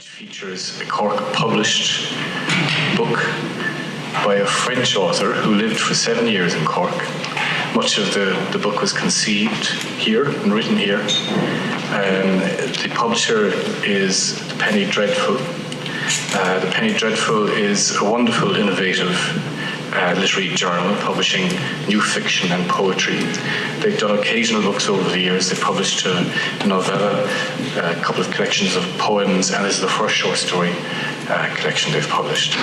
which features a Cork published book by a French author who lived for 7 years in Cork. Much of the book was conceived here and written here. The publisher is The Penny Dreadful. The Penny Dreadful is a wonderful, innovative literary journal publishing new fiction and poetry. They've done occasional books over the years. They published a novella, a couple of collections of poems, and this is the first short story collection they've published.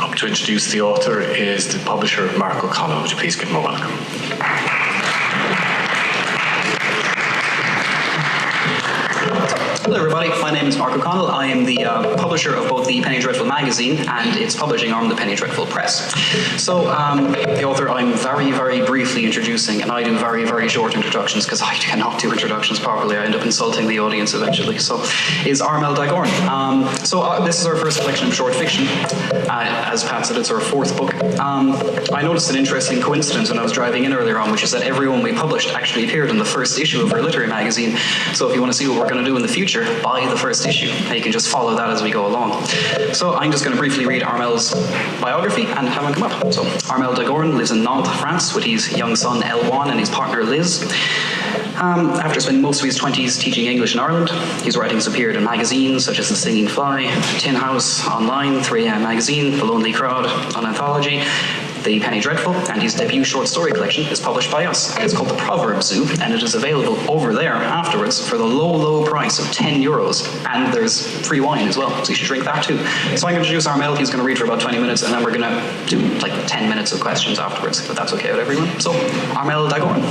Up to introduce the author is the publisher, Mark O'Connell. Would you please give him a welcome? Hello everybody, my name is Mark O'Connell. I am the publisher of both the Penny Dreadful magazine and its publishing arm, the Penny Dreadful Press. So the author I'm very, very briefly introducing, and I do very, very short introductions because I cannot do introductions properly. I end up insulting the audience eventually. So is Armel Dagorn. This is our first collection of short fiction. As Pat said, it's our fourth book. I noticed an interesting coincidence when I was driving in earlier on, which is that everyone we published actually appeared in the first issue of our literary magazine. So if you want to see what we're going to do in the future, buy the first issue. You can just follow that as we go along. So I'm just going to briefly read Armel's biography and have him come up. So Armel Dagorn lives in Nantes, France, with his young son Elwan and his partner Liz. After spending most of his 20s teaching English in Ireland, his writings appeared in magazines such as The Singing Fly, Tin House, Online, 3am Magazine, The Lonely Crowd and Unthology, The Penny Dreadful, and his debut short story collection is published by us. It's called the Proverb Zoo, and it is available over there afterwards for the low, low price of €10, and there's free wine as well, so you should drink that too. So I'm going to introduce Armel. He's going to read for about 20 minutes, and then we're going to do like 10 minutes of questions afterwards, if that's okay with everyone. So, Armel Dagorn.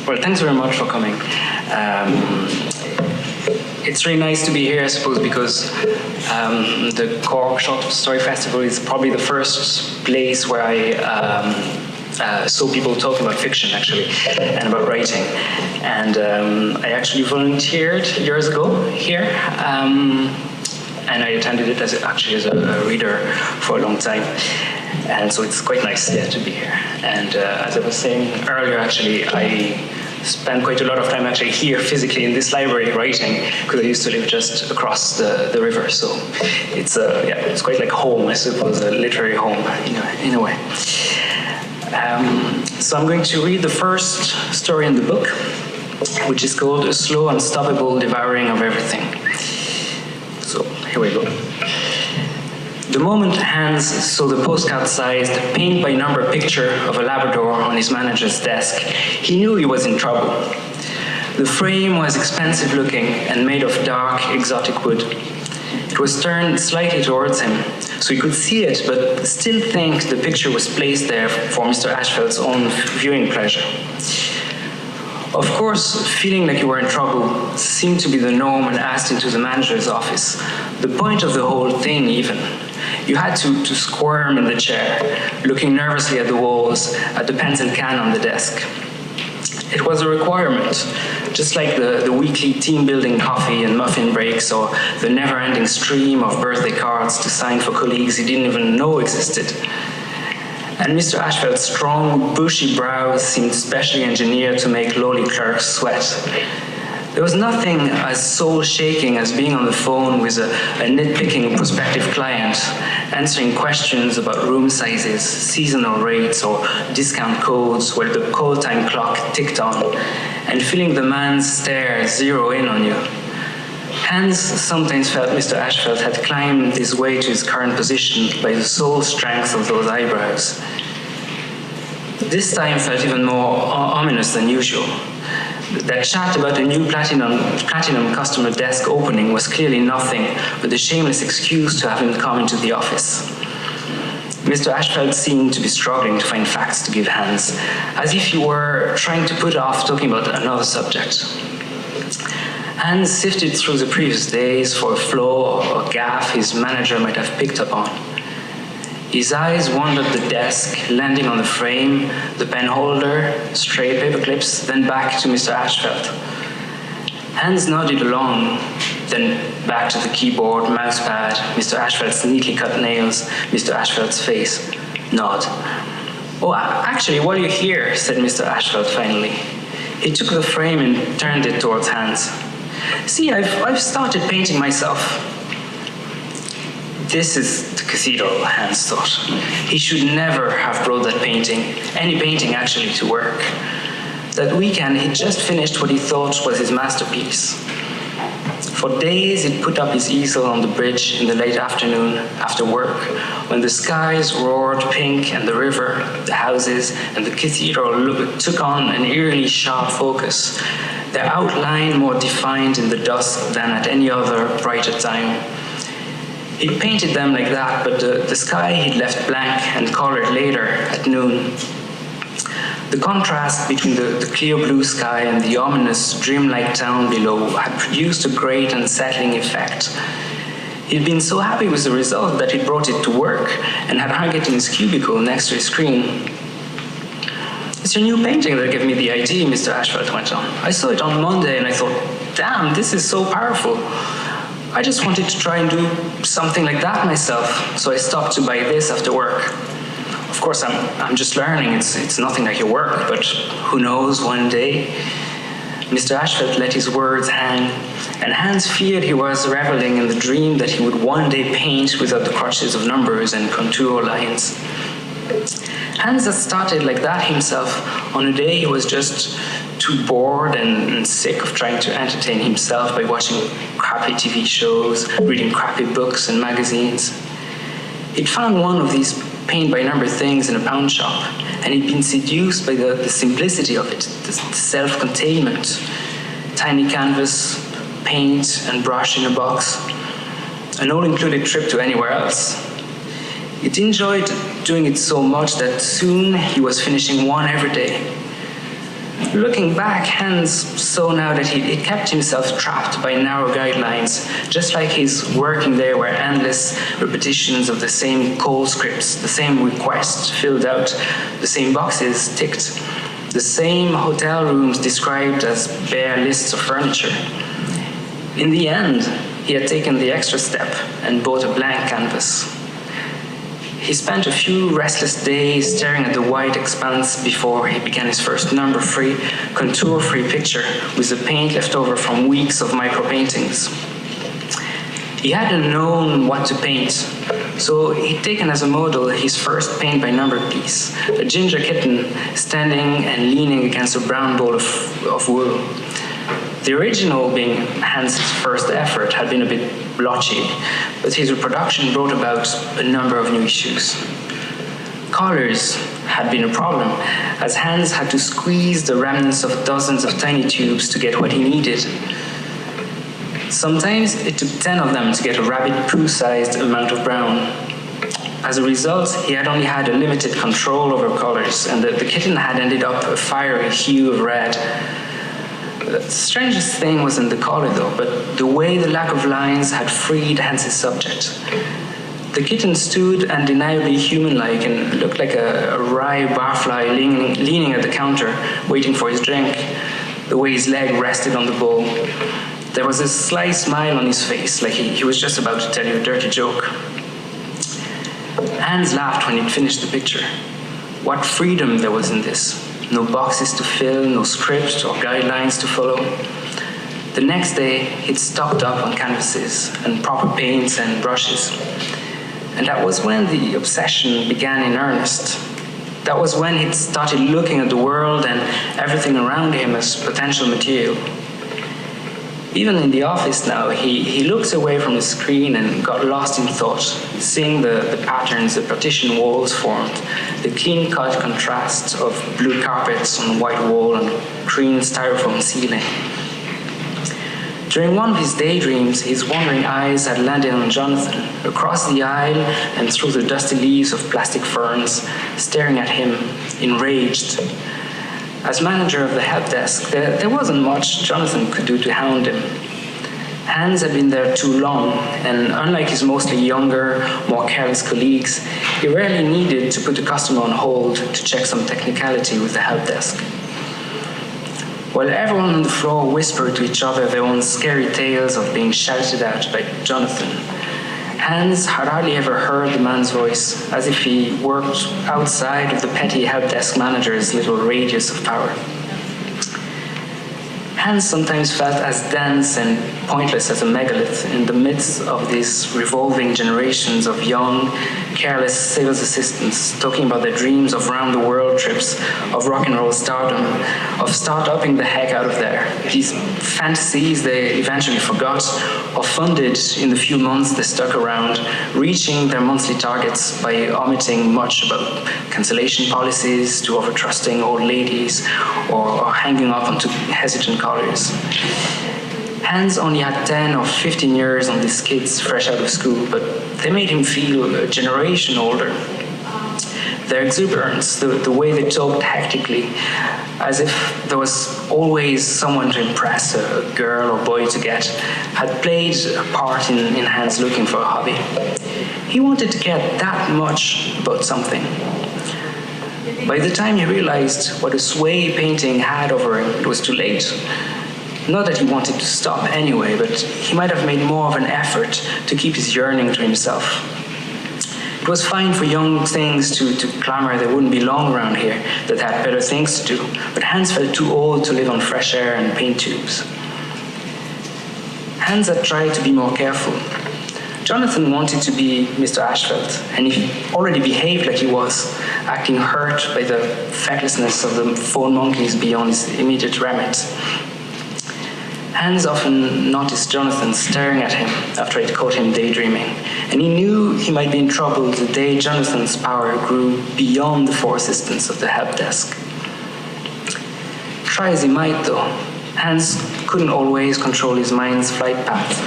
Well, thanks very much for coming. It's really nice to be here, I suppose, because the Cork Short Story Festival is probably the first place where I saw people talking about fiction, actually, and about writing. And I actually volunteered years ago here, and I attended it as a reader for a long time. And so it's quite nice, to be here. And as I was saying earlier, actually, I spent quite a lot of time actually here physically in this library writing, because I used to live just across the river. So it's it's quite like home, I suppose, a literary home in a way. So I'm going to read the first story in the book, which is called A Slow, Unstoppable Devouring of Everything. So here we go. The moment Hans saw the postcard-sized, paint-by-number picture of a Labrador on his manager's desk, he knew he was in trouble. The frame was expensive-looking and made of dark, exotic wood. It was turned slightly towards him, so he could see it, but still think the picture was placed there for Mr. Ashfeld's own viewing pleasure. Of course, feeling like you were in trouble seemed to be the norm when asked into the manager's office. The point of the whole thing, even. You had to squirm in the chair, looking nervously at the walls, at the pencil can on the desk. It was a requirement, just like the weekly team-building coffee and muffin breaks, or the never-ending stream of birthday cards to sign for colleagues you didn't even know existed. And Mr. Ashfeld's strong, bushy brows seemed specially engineered to make lowly clerks sweat. There was nothing as soul-shaking as being on the phone with a nitpicking prospective client, answering questions about room sizes, seasonal rates, or discount codes while the call time clock ticked on, and feeling the man's stare zero in on you. Hans sometimes felt Mr. Ashfeld had climbed his way to his current position by the sole strength of those eyebrows. This time felt even more ominous than usual. That chat about a new platinum customer desk opening was clearly nothing but a shameless excuse to have him come into the office. Mr. Ashfeld seemed to be struggling to find facts to give Hans, as if he were trying to put off talking about another subject. Hans sifted through the previous days for a flaw or gaffe his manager might have picked up on. His eyes wandered the desk, landing on the frame, the pen holder, stray paper clips, then back to Mr. Ashfeld. Hans nodded along, then back to the keyboard, mousepad, Mr. Ashfeld's neatly cut nails, Mr. Ashfeld's face. Nod. "Oh, actually, while you're here," said Mr. Ashfeld finally. He took the frame and turned it towards Hans. "See, I've started painting myself." This is the cathedral, Hans thought. He should never have brought that painting, any painting actually, to work. That weekend, he'd just finished what he thought was his masterpiece. For days, he'd put up his easel on the bridge in the late afternoon after work, when the skies roared pink and the river, the houses, and the cathedral took on an eerily sharp focus, their outline more defined in the dusk than at any other brighter time. He'd painted them like that, but the sky he'd left blank and colored later at noon. The contrast between the clear blue sky and the ominous, dreamlike town below had produced a great unsettling effect. He'd been so happy with the result that he'd brought it to work and had hung it in his cubicle next to his screen. "It's your new painting that gave me the idea," Mr. Ashford went on. "I saw it on Monday and I thought, damn, this is so powerful. I just wanted to try and do something like that myself, so I stopped to buy this after work. Of course, I'm just learning. It's nothing like your work, but who knows, one day." Mr. Ashford let his words hang, and Hans feared he was reveling in the dream that he would one day paint without the crutches of numbers and contour lines. Hans had started like that himself on a day he was just too bored and sick of trying to entertain himself by watching crappy TV shows, reading crappy books and magazines. He'd found one of these paint-by-number things in a pound shop, and he'd been seduced by the simplicity of it, the self-containment. Tiny canvas, paint and brush in a box, an all-included trip to anywhere else. He'd enjoyed doing it so much that soon he was finishing one every day. Looking back, Hans saw now that he kept himself trapped by narrow guidelines, just like his working day were endless repetitions of the same call scripts, the same requests filled out, the same boxes ticked, the same hotel rooms described as bare lists of furniture. In the end, he had taken the extra step and bought a blank canvas. He spent a few restless days staring at the white expanse before he began his first number-free, contour-free picture with the paint left over from weeks of micro-paintings. He hadn't known what to paint, so he'd taken as a model his first paint-by-number piece, a ginger kitten standing and leaning against a brown bowl of wool. The original, being Hans' first effort, had been a bit blotchy, but his reproduction brought about a number of new issues. Colors had been a problem, as Hans had to squeeze the remnants of dozens of tiny tubes to get what he needed. Sometimes it took 10 of them to get a rabbit poo-sized amount of brown. As a result, he had only had a limited control over colors, and the kitten had ended up a fiery hue of red. The strangest thing wasn't the color, though, but the way the lack of lines had freed Hans' subject. The kitten stood undeniably human-like and looked like a wry barfly leaning at the counter, waiting for his drink, the way his leg rested on the bowl. There was a sly smile on his face, like he was just about to tell you a dirty joke. Hans laughed when he'd finished the picture. What freedom there was in this. No boxes to fill, no script or guidelines to follow. The next day, he'd stocked up on canvases and proper paints and brushes. And that was when the obsession began in earnest. That was when he'd started looking at the world and everything around him as potential material. Even in the office now, he looked away from the screen and got lost in thought, seeing the patterns the partition walls formed, the clean-cut contrast of blue carpets on the white wall and green styrofoam ceiling. During one of his daydreams, his wandering eyes had landed on Jonathan, across the aisle and through the dusty leaves of plastic ferns, staring at him, enraged. As manager of the help desk, there wasn't much Jonathan could do to hound him. Hans had been there too long, and unlike his mostly younger, more careless colleagues, he rarely needed to put the customer on hold to check some technicality with the help desk. While everyone on the floor whispered to each other their own scary tales of being shouted at by Jonathan, Hans had hardly ever heard the man's voice, as if he worked outside of the petty help desk manager's little radius of power. Hans sometimes felt as dense and pointless as a megalith in the midst of these revolving generations of young, careless sales assistants talking about their dreams of round-the-world trips, of rock and roll stardom, of start-upping the heck out of there. These fantasies they eventually forgot, or funded in the few months they stuck around, reaching their monthly targets by omitting much about cancellation policies, to over-trusting old ladies, or hanging up onto hesitant collars. Hans only had 10 or 15 years on these kids fresh out of school, but they made him feel a generation older. Their exuberance, the way they talked hectically, as if there was always someone to impress, a girl or boy to get, had played a part in Hans looking for a hobby. He wanted to get that much about something. By the time he realized what a sway painting had over him, it was too late. Not that he wanted to stop anyway, but he might have made more of an effort to keep his yearning to himself. It was fine for young things to clamor they wouldn't be long around here, that they had better things to do, but Hans felt too old to live on fresh air and paint tubes. Hans had tried to be more careful. Jonathan wanted to be Mr. Ashfeld, and he already behaved like he was, acting hurt by the fecklessness of the phone monkeys beyond his immediate remit. Hans often noticed Jonathan staring at him after he'd caught him daydreaming, and he knew he might be in trouble the day Jonathan's power grew beyond the four assistants of the help desk. Try as he might, though, Hans couldn't always control his mind's flight path.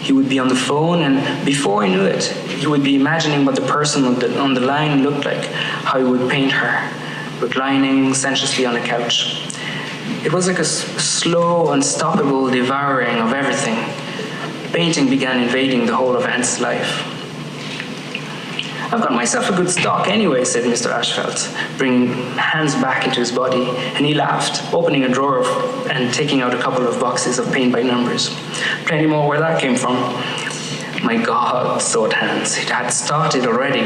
He would be on the phone, and before he knew it, he would be imagining what the person on the line looked like, how he would paint her, reclining sensuously on a couch. It was like a slow, unstoppable devouring of everything. Painting began invading the whole of Hans' life. "I've got myself a good stock anyway," said Mr. Ashfeld, bringing Hans back into his body, and he laughed, opening a drawer and taking out a couple of boxes of paint by numbers. "Plenty more where that came from." My God, thought Hans, it had started already.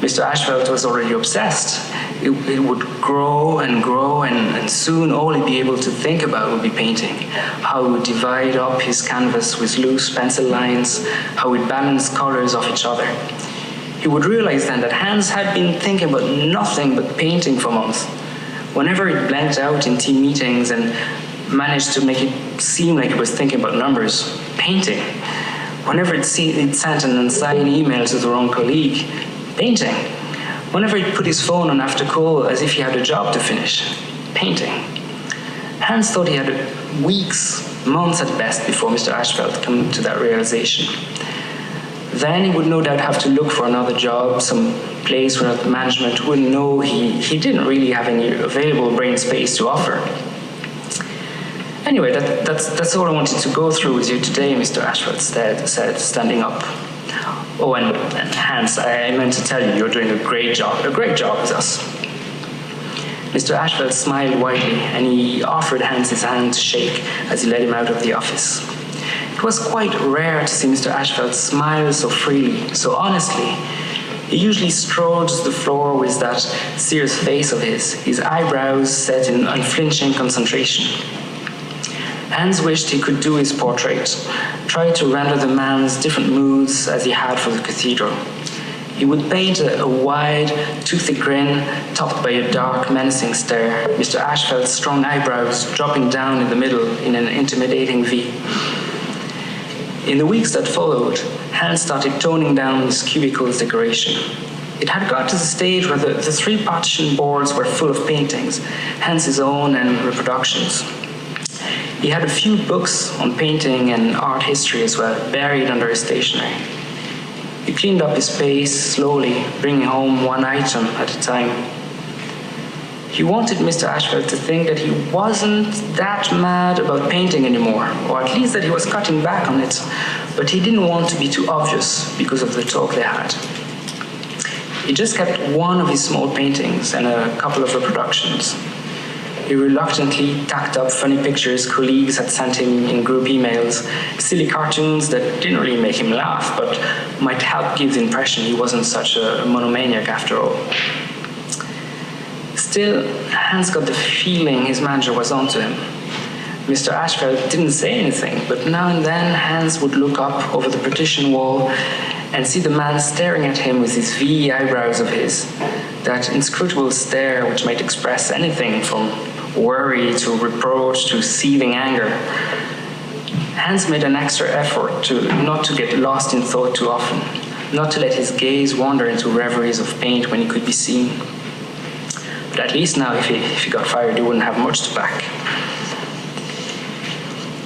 Mr. Ashfeld was already obsessed. It would grow and grow, and soon all he'd be able to think about would be painting. How he would divide up his canvas with loose pencil lines, how he'd balance colors off each other. He would realize then that Hans had been thinking about nothing but painting for months. Whenever he'd blanked out in team meetings and managed to make it seem like he was thinking about numbers, painting. Whenever he'd sent an unsigned email to the wrong colleague, painting. Whenever he'd put his phone on after call as if he had a job to finish, painting. Hans thought he had weeks, months at best before Mr. Ashfeld came to that realization. Then he would no doubt have to look for another job, some place where management wouldn't know he didn't really have any available brain space to offer. Anyway, that's all I wanted to go through with you today, Mr. Ashfeld said, standing up. "Oh, and Hans, I meant to tell you, you're doing a great job with us." Mr. Ashfeld smiled widely, and he offered Hans his hand to shake as he led him out of the office. It was quite rare to see Mr. Ashfeld smile so freely, so honestly. He usually strode the floor with that serious face of his eyebrows set in unflinching concentration. Hans wished he could do his portrait, try to render the man's different moods as he had for the cathedral. He would paint a wide, toothy grin topped by a dark, menacing stare, Mr. Ashfeld's strong eyebrows dropping down in the middle in an intimidating V. In the weeks that followed, Hans started toning down his cubicle's decoration. It had got to the stage where the three partition boards were full of paintings, Hans's own and reproductions. He had a few books on painting and art history as well, buried under his stationery. He cleaned up his space slowly, bringing home one item at a time. He wanted Mr. Ashfeld to think that he wasn't that mad about painting anymore, or at least that he was cutting back on it, but he didn't want to be too obvious because of the talk they had. He just kept one of his small paintings and a couple of reproductions. He reluctantly tacked up funny pictures colleagues had sent him in group emails, silly cartoons that didn't really make him laugh, but might help give the impression he wasn't such a monomaniac after all. Still, Hans got the feeling his manager was onto him. Mr. Ashfeld didn't say anything, but now and then Hans would look up over the partition wall and see the man staring at him with his V eyebrows of his, that inscrutable stare which might express anything from worry to reproach to seething anger. Hans made an extra effort not to get lost in thought too often, not to let his gaze wander into reveries of paint when he could be seen. But at least now, if he got fired, he wouldn't have much to back.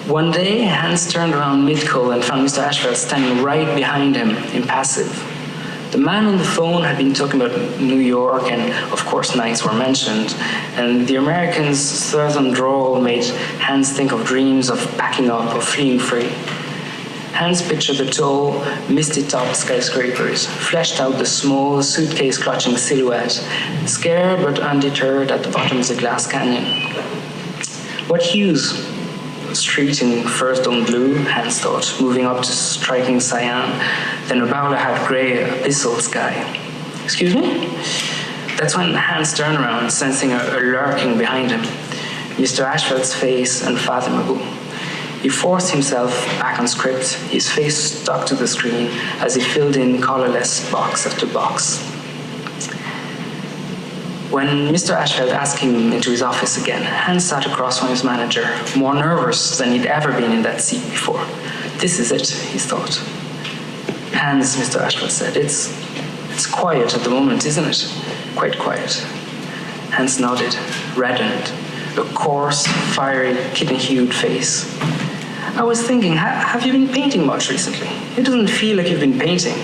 One day, Hans turned around mid-call and found Mr. Ashfeld standing right behind him, impassive. The man on the phone had been talking about New York, and of course Nantes were mentioned, and the American's southern drawl made Hans think of dreams of packing up, of fleeing free. Hans pictured the tall, misty-topped skyscrapers, fleshed out the small, suitcase-clutching silhouette, scared but undeterred at the bottom of the glass canyon. What hues? Street in first on blue, Hans thought, moving up to striking cyan, then a bowler-hat grey abyssal sky. Excuse me? That's when Hans turned around, sensing a lurking behind him. Mr. Ashfeld's face unfathomable. He forced himself back on script, his face stuck to the screen as he filled in colorless box after box. When Mr. Ashfeld asked him into his office again, Hans sat across from his manager, more nervous than he'd ever been in that seat before. This is it, he thought. Hans, Mr. Ashfeld said, it's quiet at the moment, isn't it? Quite quiet. Hans nodded, reddened, a coarse, fiery, kitten-hued face. I was thinking, have you been painting much recently? It doesn't feel like you've been painting.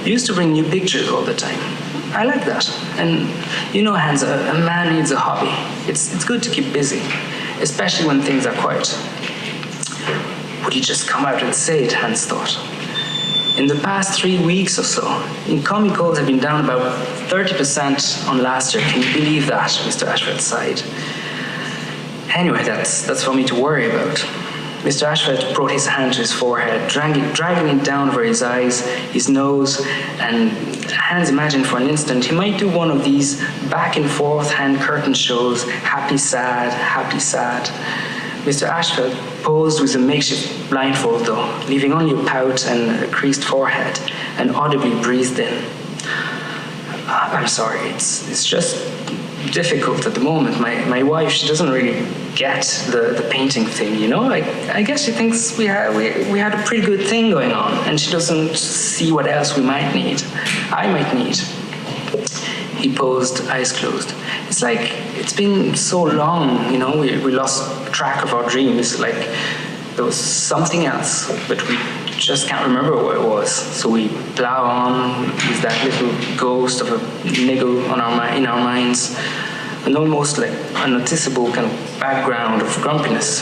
You used to bring new pictures all the time. I like that. And you know, Hans, a man needs a hobby. It's good to keep busy, especially when things are quiet. Would he just come out and say it, Hans thought. In the past 3 weeks or so, incoming calls have been down about 30% on last year. Can you believe that? Mr. Ashfeld sighed. Anyway, that's for me to worry about. Mr. Ashfeld brought his hand to his forehead, dragging it down over his eyes, his nose, and Hans imagined for an instant he might do one of these back-and-forth hand curtain shows, happy, sad, happy, sad. Mr. Ashfeld posed with a makeshift blindfold, though, leaving only a pout and a creased forehead, and audibly breathed in. I'm sorry, it's just difficult at the moment. My wife, she doesn't really get the painting thing, you know? I guess she thinks we had a pretty good thing going on, and she doesn't see what else we might need. I might need. He posed, eyes closed. It's like it's been so long, you know, we lost track of our dreams, like there was something else, but we just can't remember what it was. So we plow on with that little ghost of a niggle in our minds, and almost like a noticeable kind of background of grumpiness.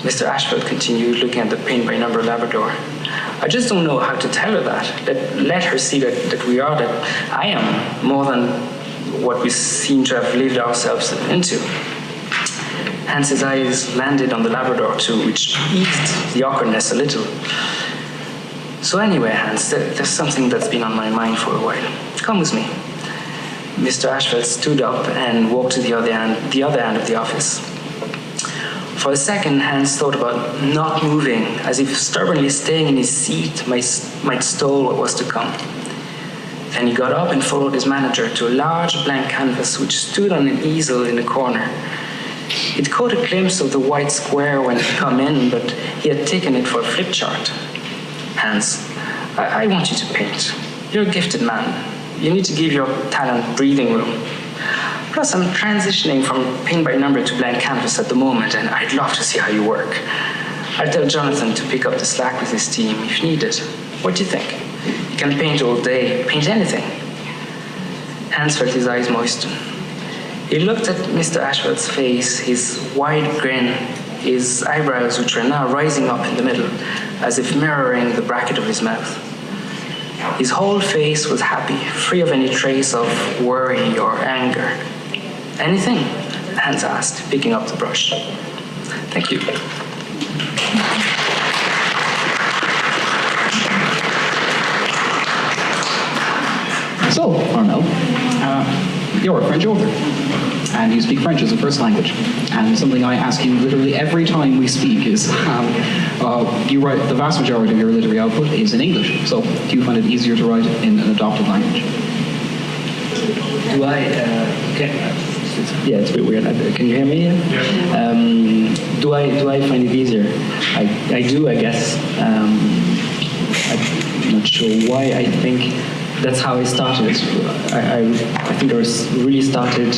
Mr. Ashfeld continued, looking at the paint-by-number Labrador. I just don't know how to tell her that. Let her see that we are, that I am more than what we seem to have lived ourselves into. Hans's eyes landed on the Labrador too, which eased the awkwardness a little. So anyway, Hans, there's something that's been on my mind for a while. Come with me. Mr. Ashfeld stood up and walked to the other end of the office. For a second, Hans thought about not moving, as if stubbornly staying in his seat might stall what was to come. Then he got up and followed his manager to a large blank canvas which stood on an easel in a corner. He'd caught a glimpse of the white square when he'd come in, but he had taken it for a flip chart. Hans, I want you to paint. You're a gifted man. You need to give your talent breathing room. Plus, I'm transitioning from paint-by-number to blank canvas at the moment, and I'd love to see how you work. I'll tell Jonathan to pick up the slack with his team if needed. What do you think? You can paint all day, paint anything. Hans felt his eyes moisten. He looked at Mr. Ashford's face, his wide grin, his eyebrows which were now rising up in the middle, as if mirroring the bracket of his mouth. His whole face was happy, free of any trace of worry or anger. Anything? Hans asked, picking up the brush. Thank you. So, Armel, you're a French author, and you speak French as a first language. And something I ask you literally every time we speak is, you write, the vast majority of your literary output is in English. So, do you find it easier to write in an adopted language? Do I? Yeah, it's a bit weird. Can you hear me? Yeah. Do I find it easier? I do, I guess. I'm not sure why. I think that's how I started. I think I really started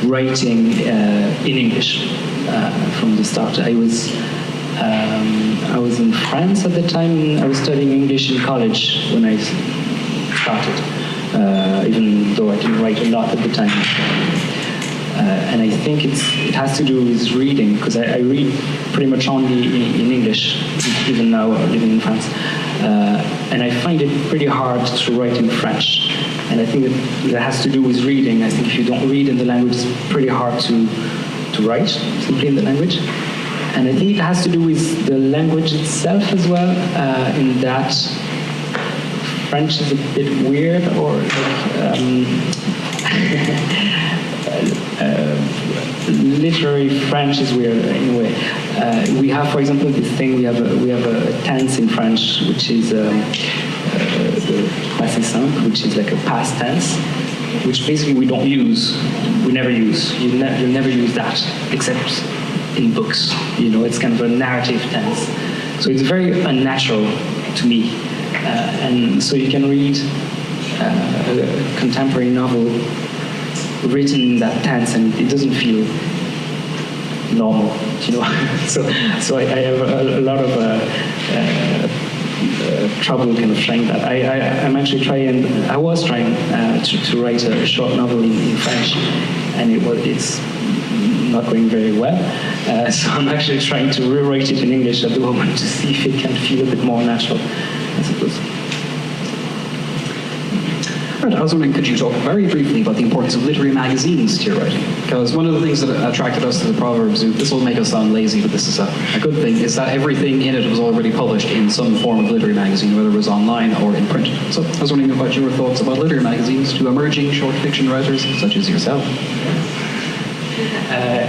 writing in English from the start. I was in France at the time. I was studying English in college when I started, even though I didn't write a lot at the time. And I think it has to do with reading, because I read pretty much only in English, even now living in France. And I find it pretty hard to write in French. And I think that has to do with reading. I think if you don't read in the language, it's pretty hard to write simply in the language. And I think it has to do with the language itself as well, in that French is a bit weird, or literary French is weird in a way. We have, for example, this thing. We have a tense in French, which is the passé simple, which is like a past tense, which basically we don't use. We never use. You'll never use that except in books. You know, it's kind of a narrative tense. So it's very unnatural to me. And so you can read a contemporary novel written in that tense, and it doesn't feel normal, you know. so I have a lot of trouble kind of trying that. I'm actually trying. I was trying to write a short novel in French, and it's not going very well. So I'm actually trying to rewrite it in English at the moment to see if it can feel a bit more natural, I suppose. Right, I was wondering, could you talk very briefly about the importance of literary magazines to your writing? Because one of the things that attracted us to the Proverbs, this will make us sound lazy, but this is a good thing, is that everything in it was already published in some form of literary magazine, whether it was online or in print. So I was wondering about your thoughts about literary magazines to emerging short fiction writers such as yourself.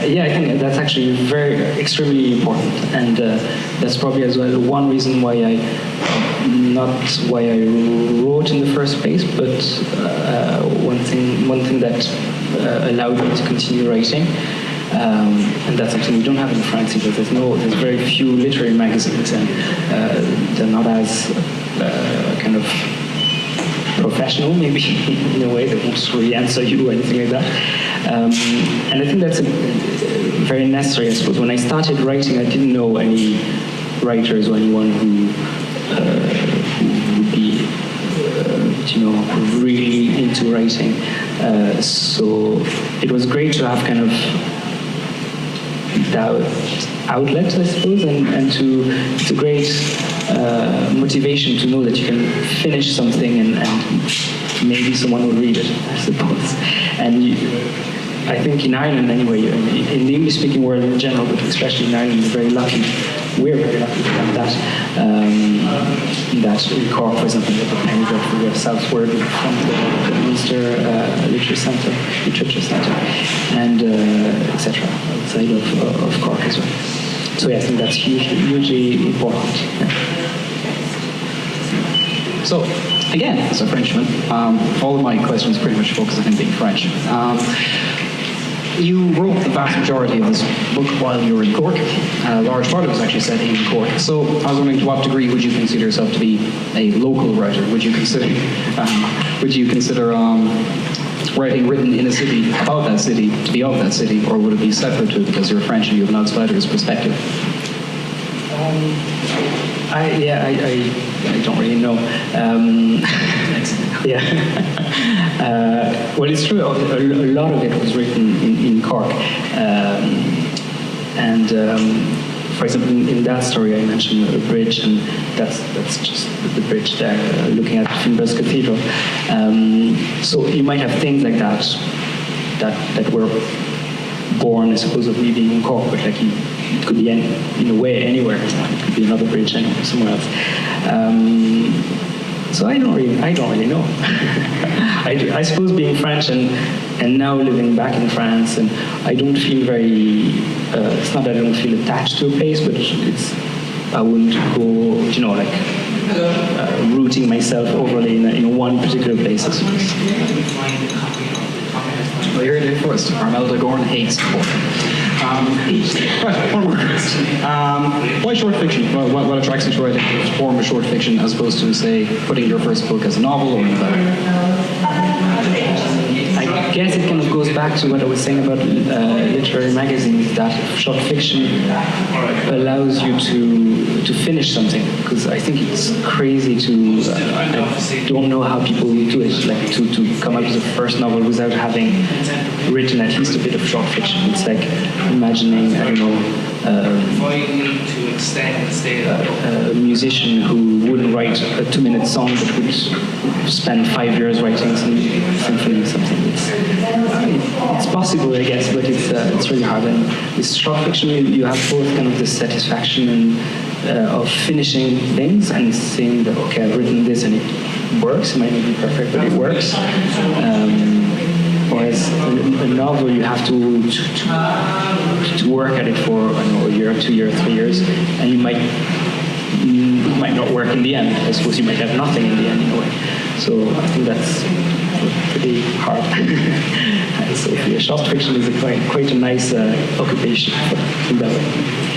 Yeah, I think that's actually extremely important, and that's probably as well one reason why not why I wrote in the first place, but one thing that allowed me to continue writing, and that's something we don't have in France because there's very few literary magazines, and they're not as kind of professional, maybe in a way. They won't really answer you or anything like that. And I think that's very necessary, I suppose. When I started writing, I didn't know any writers or anyone who would be, really into writing. So it was great to have kind of that outlet, I suppose, and it's a great motivation to know that you can finish something and maybe someone will read it, I suppose. And I think in Ireland anyway, in the English-speaking world in general, but especially in Ireland, we're very lucky to have that. That in Cork, for example, we have the Penny Dreadful, we have Southward from the Munster Literature Centre, and etc. outside of Cork as well. So yeah, I think that's hugely important. Yeah. So, again, as a Frenchman, all of my questions pretty much focus on him being French. You wrote the vast majority of this book while you were in Cork. A large part of it was actually set in Cork. So I was wondering, to what degree would you consider yourself to be a local writer? Would you consider writing written in a city about that city to be of that city, or would it be separate to it because you're French and you have an outsider's perspective? I don't really know. Well, it's true. A lot of it was written in Cork, for example, in that story, I mentioned a bridge, and that's just the bridge there, looking at Finbus Cathedral. So you might have things like that that were born, I suppose, of me being in Cork, but like it could be in a way anywhere. It could be another bridge anywhere, somewhere else. So I don't really know. I suppose being French and now living back in France, and I don't feel very. It's not that I don't feel attached to a place, but I wouldn't go, rooting myself overly in one particular place. I suppose. Well, you're here first. Armel Dagorn hates Cork. Right, one more question. Why short fiction? What attracts you to writing a form of short fiction as opposed to, say, putting your first book as a novel or a I guess it kind of goes back to what I was saying about literary magazines, that short fiction allows you to finish something, because I think it's crazy to, I don't know how people do it, like to come up with a first novel without having written at least a bit of short fiction. It's like imagining, I don't know, a musician who wouldn't write a 2-minute song but would spend 5 years writing some symphony or something. It's possible, I guess, but it's really hard. And with short fiction, you have both kind of the satisfaction of finishing things and saying that, okay, I've written this and it works. It might not be perfect, but it works. Whereas a novel, you have to work at it for, I don't know, a year, 2 years, 3 years, and it might not work in the end. I suppose you might have nothing in the end in a way. So I think that's pretty hard. So yeah, short fiction is quite a nice occupation, in that way.